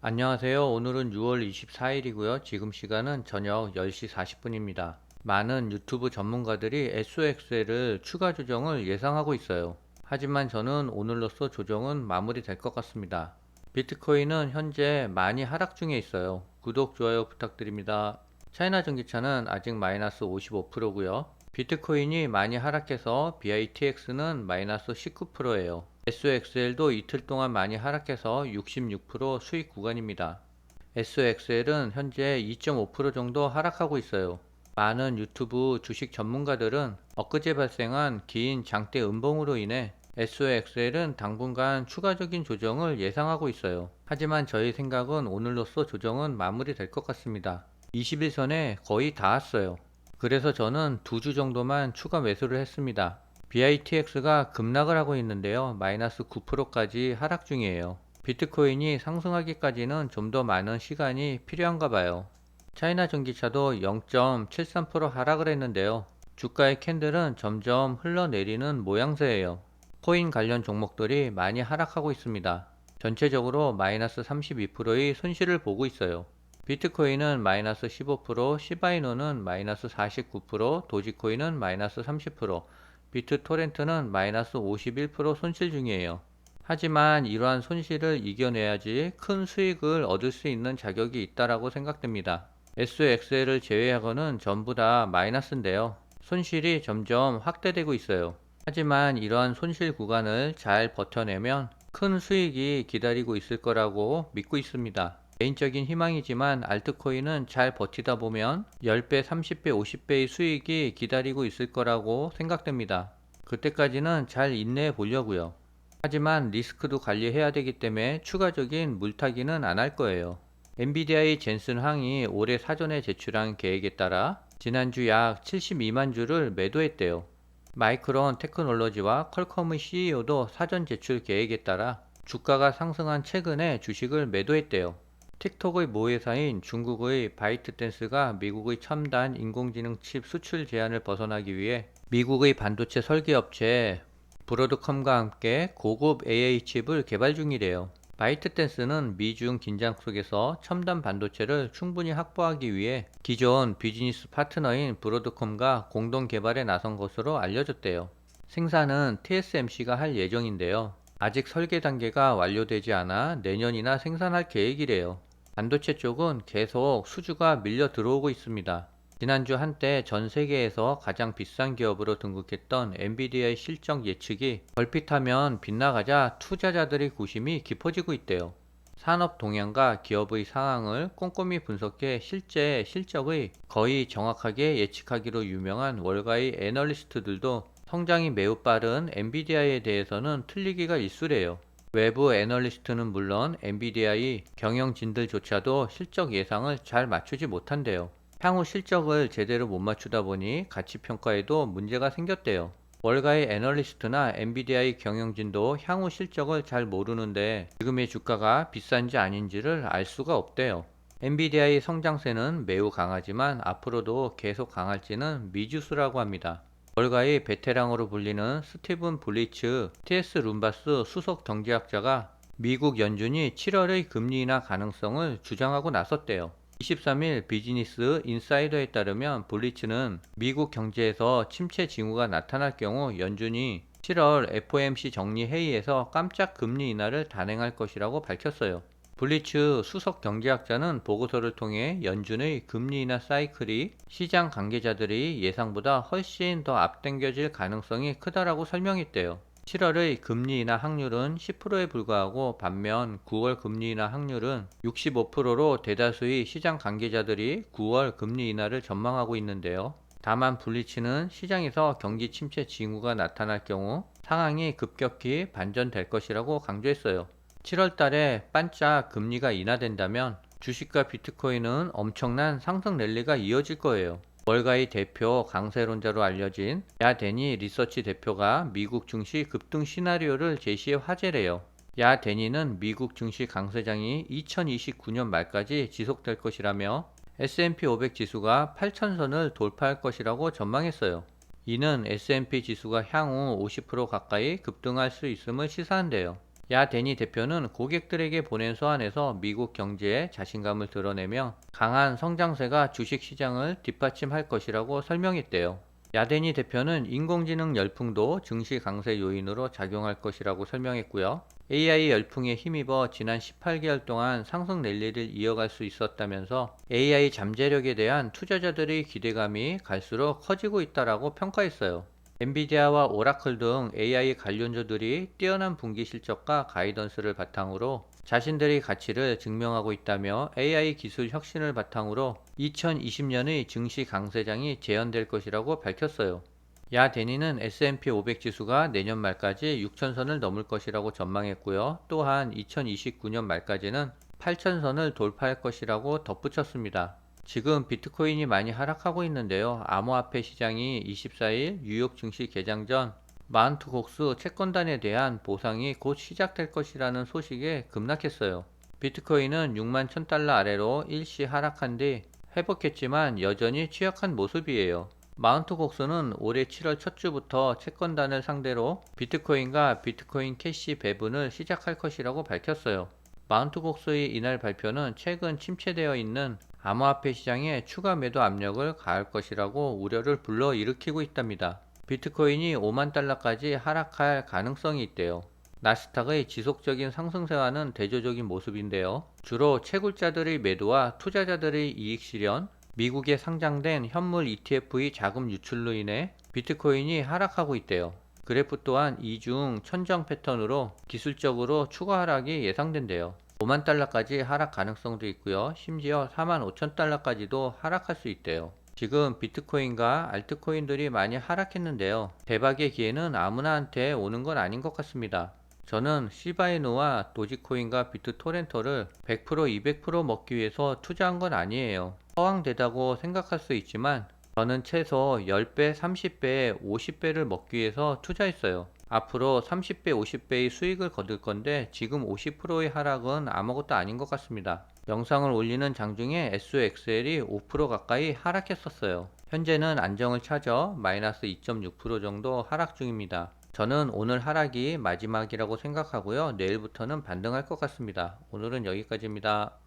안녕하세요. 오늘은 6월 24일이고요. 지금 시간은 저녁 10시 40분입니다. 많은 유튜브 전문가들이 SOXL을 추가 조정을 예상하고 있어요. 하지만 저는 오늘로써 조정은 마무리될 것 같습니다. 비트코인은 현재 많이 하락 중에 있어요. 구독, 좋아요 부탁드립니다. 차이나 전기차는 아직 마이너스 55%고요. 비트코인이 많이 하락해서 BITX는 마이너스 19%예요. SOXL도 이틀 동안 많이 하락해서 66% 수익 구간입니다. SOXL은 현재 2.5% 정도 하락하고 있어요. 많은 유튜브 주식 전문가들은 엊그제 발생한 긴 장대 음봉으로 인해 SOXL은 당분간 추가적인 조정을 예상하고 있어요. 하지만 저희 생각은 오늘로써 조정은 마무리될 것 같습니다. 20일선에 거의 다 왔어요. 그래서 저는 2주 정도만 추가 매수를 했습니다. BITX가 급락을 하고 있는데요. 마이너스 9%까지 하락 중이에요. 비트코인이 상승하기까지는 좀 더 많은 시간이 필요한가 봐요. 차이나 전기차도 0.73% 하락을 했는데요. 주가의 캔들은 점점 흘러내리는 모양새예요. 코인 관련 종목들이 많이 하락하고 있습니다. 전체적으로 마이너스 32%의 손실을 보고 있어요. 비트코인은 마이너스 15%, 시바이노는 마이너스 49%, 도지코인은 마이너스 30%, 비트토렌트는 마이너스 51% 손실 중이에요. 하지만 이러한 손실을 이겨내야지 큰 수익을 얻을 수 있는 자격이 있다라고 생각됩니다. SOXL을 제외하고는 전부 다 마이너스인데요. 손실이 점점 확대되고 있어요. 하지만 이러한 손실 구간을 잘 버텨내면 큰 수익이 기다리고 있을 거라고 믿고 있습니다. 개인적인 희망이지만 알트코인은 잘 버티다 보면 10배, 30배, 50배의 수익이 기다리고 있을 거라고 생각됩니다. 그때까지는 잘 인내해 보려고요. 하지만 리스크도 관리해야 되기 때문에 추가적인 물타기는 안 할 거예요. 엔비디아의 젠슨 황이 올해 사전에 제출한 계획에 따라 지난주 약 72만 주를 매도했대요. 마이크론 테크놀로지와 퀄컴의 CEO도 사전 제출 계획에 따라 주가가 상승한 최근에 주식을 매도했대요. 틱톡의 모회사인 중국의 바이트댄스가 미국의 첨단 인공지능 칩 수출 제한을 벗어나기 위해 미국의 반도체 설계업체 브로드컴과 함께 고급 AI 칩을 개발 중이래요. 바이트댄스는 미중 긴장 속에서 첨단 반도체를 충분히 확보하기 위해 기존 비즈니스 파트너인 브로드컴과 공동 개발에 나선 것으로 알려졌대요. 생산은 TSMC가 할 예정인데요. 아직 설계 단계가 완료되지 않아 내년이나 생산할 계획이래요. 반도체 쪽은 계속 수주가 밀려 들어오고 있습니다. 지난주 한때 전 세계에서 가장 비싼 기업으로 등극했던 엔비디아의 실적 예측이 걸핏하면 빗나가자 투자자들의 구심이 깊어지고 있대요. 산업 동향과 기업의 상황을 꼼꼼히 분석해 실제 실적의 거의 정확하게 예측하기로 유명한 월가의 애널리스트들도 성장이 매우 빠른 엔비디아에 대해서는 틀리기가 일쑤래요. 외부 애널리스트는 물론 엔비디아의 경영진들조차도 실적 예상을 잘 맞추지 못한대요. 향후 실적을 제대로 못 맞추다 보니 가치평가에도 문제가 생겼대요. 월가의 애널리스트나 엔비디아의 경영진도 향후 실적을 잘 모르는데 지금의 주가가 비싼지 아닌지를 알 수가 없대요. 엔비디아의 성장세는 매우 강하지만 앞으로도 계속 강할지는 미지수라고 합니다. 월가의 베테랑으로 불리는 스티븐 블리츠 TS 룸바스 수석 경제학자가 미국 연준이 7월의 금리 인하 가능성을 주장하고 나섰대요. 23일 비즈니스 인사이더에 따르면 블리츠는 미국 경제에서 침체 징후가 나타날 경우 연준이 7월 FOMC 정리 회의에서 깜짝 금리 인하를 단행할 것이라고 밝혔어요. 블리츠 수석 경제학자는 보고서를 통해 연준의 금리 인하 사이클이 시장 관계자들이 예상보다 훨씬 더 앞당겨질 가능성이 크다라고 설명했대요. 7월의 금리 인하 확률은 10%에 불과하고 반면 9월 금리 인하 확률은 65%로 대다수의 시장 관계자들이 9월 금리 인하를 전망하고 있는데요. 다만 블리츠는 시장에서 경기 침체 징후가 나타날 경우 상황이 급격히 반전될 것이라고 강조했어요. 7월 달에 반짝 금리가 인하된다면 주식과 비트코인은 엄청난 상승 랠리가 이어질 거예요. 월가의 대표 강세론자로 알려진 야데니 리서치 대표가 미국 증시 급등 시나리오를 제시해 화제래요. 야데니는 미국 증시 강세장이 2029년 말까지 지속될 것이라며 S&P 500 지수가 8,000선을 돌파할 것이라고 전망했어요. 이는 S&P 지수가 향후 50% 가까이 급등할 수 있음을 시사한대요. 야 데니 대표는 고객들에게 보낸 서한에서 미국 경제에 자신감을 드러내며 강한 성장세가 주식시장을 뒷받침할 것이라고 설명했대요. 야데니 대표는 인공지능 열풍도 증시 강세 요인으로 작용할 것이라고 설명했고요. AI 열풍에 힘입어 지난 18개월 동안 상승 랠리를 이어갈 수 있었다면서 AI 잠재력에 대한 투자자들의 기대감이 갈수록 커지고 있다라고 평가했어요. 엔비디아와 오라클 등 AI 관련주들이 뛰어난 분기 실적과 가이던스를 바탕으로 자신들의 가치를 증명하고 있다며 AI 기술 혁신을 바탕으로 2020년의 증시 강세장이 재현될 것이라고 밝혔어요. 야 데니는 S&P 500 지수가 내년 말까지 6천선을 넘을 것이라고 전망했고요. 또한 2029년 말까지는 8천선을 돌파할 것이라고 덧붙였습니다. 지금 비트코인이 많이 하락하고 있는데요. 암호화폐 시장이 24일 뉴욕 증시 개장 전 마운트 곡스 채권단에 대한 보상이 곧 시작될 것이라는 소식에 급락했어요. 비트코인은 6만 1000달러 아래로 일시 하락한 뒤 회복했지만 여전히 취약한 모습이에요. 마운트 곡스는 올해 7월 첫 주부터 채권단을 상대로 비트코인과 비트코인 캐시 배분을 시작할 것이라고 밝혔어요. 마운트 곡스의 이날 발표는 최근 침체되어 있는 암호화폐 시장에 추가 매도 압력을 가할 것이라고 우려를 불러일으키고 있답니다. 비트코인이 5만 달러까지 하락할 가능성이 있대요. 나스닥의 지속적인 상승세와는 대조적인 모습인데요. 주로 채굴자들의 매도와 투자자들의 이익 실현, 미국에 상장된 현물 ETF의 자금 유출로 인해 비트코인이 하락하고 있대요. 그래프 또한 이중 천정 패턴으로 기술적으로 추가 하락이 예상된대요. 5만 달러까지 하락 가능성도 있고요. 심지어 4만 5천 달러까지도 하락할 수 있대요. 지금 비트코인과 알트코인들이 많이 하락했는데요. 대박의 기회는 아무나한테 오는 건 아닌 것 같습니다. 저는 시바이누와 도지코인과 비트토렌터를 100% 200% 먹기 위해서 투자한 건 아니에요. 허황되다고 생각할 수 있지만 저는 최소 10배, 30배, 50배를 먹기 위해서 투자했어요. 앞으로 30배, 50배의 수익을 거둘 건데 지금 50%의 하락은 아무것도 아닌 것 같습니다. 영상을 올리는 장중에 SOXL이 5% 가까이 하락했었어요. 현재는 안정을 찾아 마이너스 2.6% 정도 하락 중입니다. 저는 오늘 하락이 마지막이라고 생각하고요. 내일부터는 반등할 것 같습니다. 오늘은 여기까지입니다.